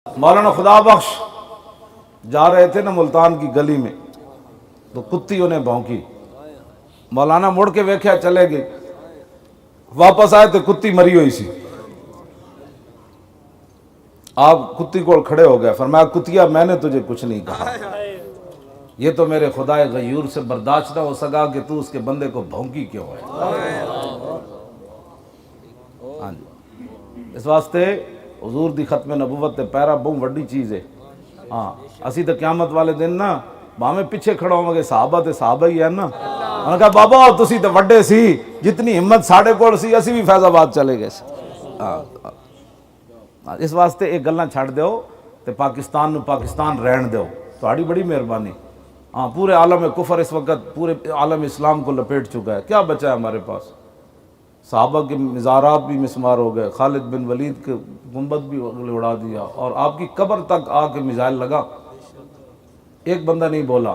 مولانا خدا بخش جا رہے تھے نا ملتان کی گلی میں تو کتی انہیں بھونکی، مولانا مڑ کے ویکھیا چلے گئے، واپس آئے تو کتی مری ہوئی سی۔ آپ کتی کو کھڑے ہو گئے، فرمایا کتیا میں نے تجھے کچھ نہیں کہا، یہ تو میرے خدا غیور سے برداشت نہ ہو سکا کہ تو اس کے بندے کو بھونکی کیوں ہے۔ ہاں جی، اس واسطے حضور دی ختم نبوت تے پیرا بہت وڈی چیز ہے۔ ہاں اسی تو قیامت والے دن نا باہمیں پیچھے کھڑا ہوں گے، صحابہ تے صحابہ ہی ہے نا، انہوں نے کہا بابا تسی تے وڈے سی، جتنی ہمت ساڑھے کول سی اسی بھی فیض آباد چلے گئے سی۔ اس واسطے ایک گلاں چھڑ دیو تے پاکستان نو پاکستان رہن دیو، تہاڈی بڑی مہربانی۔ ہاں پورے عالم کفر اس وقت پورے عالم اسلام کو لپیٹ چکا ہے، کیا بچا ہے ہمارے پاس؟ صحابہ کے مزارات بھی مسمار ہو گئے، خالد بن ولید کے گنبد بھی اڑا دیا، اور آپ کی قبر تک آ کے میزائل لگا، ایک بندہ نہیں بولا۔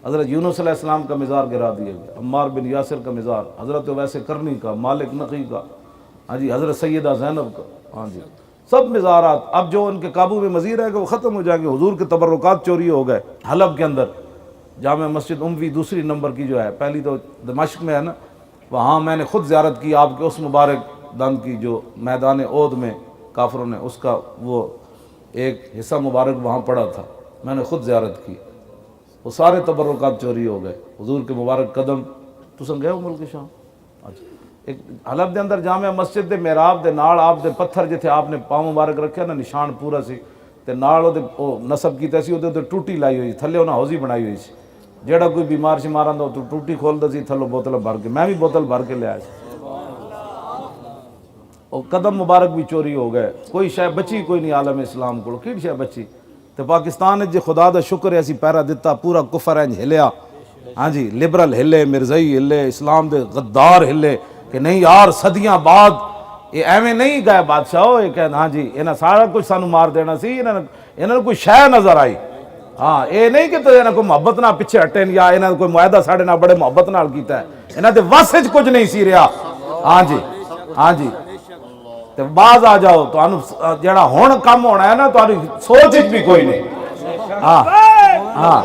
حضرت یونس علیہ السلام کا مزار گرا دیا گیا، عمار بن یاسر کا مزار، حضرت ویسے کرنی کا، مالک نقی کا، ہاں جی، حضرت سیدہ زینب کا، ہاں جی، سب مزارات اب جو ان کے قابو میں مزید ہے کہ وہ ختم ہو جائیں گے۔ حضور کے تبرکات چوری ہو گئے حلب کے اندر، جامع مسجد اموی دوسری نمبر کی جو ہے، پہلی تو دمشق میں ہے نا، وہاں میں نے خود زیارت کی، آپ کے اس مبارک دم کی جو میدان عہد میں کافروں نے اس کا وہ ایک حصہ مبارک وہاں پڑا تھا، میں نے خود زیارت کی، وہ سارے تبرکات چوری ہو گئے۔ حضور کے مبارک قدم تساں گئے ہو ملک شام؟ اچھا، ایک حلب دے اندر جامع مسجد دے محراب دے نال آپ دے پتھر جتھے آپ نے پاؤں مبارک رکھے نا نشان پورا سی، تے نال او نصب کیتا سی، او تے ٹوٹی لائی ہوئی، تھلے انہاں حوضی بنائی ہوئی سی، جیڑا کوئی بیمار شمار آندا تو ٹوٹی کھولدا سی، تھلوں بوتل بھر کے، میں بھی بوتل بھر کے لے آیا سی۔ اور قدم مبارک بھی چوری ہو گئے، کوئی شے بچی کوئی نہیں عالم اسلام کو، کیڑی شے بچی؟ تے پاکستان جے خدا دا شکر ہے اسی پیرا دتا، پورا کفر انج ہلیا، ہاں جی، لبرل ہلے، مرزائی ہلے، اسلام دے غدار ہلے کہ نہیں یار صدیاں بعد یہ ایویں نہیں گئے بادشاہ، یہ کہ ہاں جی انہاں سارا کچھ سانو مار دینا سی، انہاں کوئی شے نظر آئی، ہاں یہ نہیں کہ تو انہاں کوئی محبت نہ پیچھے ہٹے یا انہاں کوئی معاہدہ ساڑھے نہ بڑے محبت نال کیتا ہے، انہاں دے وس وچ کچھ نہیں سی رہا۔ ہاں جی، ہاں جی، تے باز آ جاؤ تو جڑا ہن کم ہونا ہے نا تہاڈی سوچ وچ بھی کوئی نہیں۔ ہاں ہاں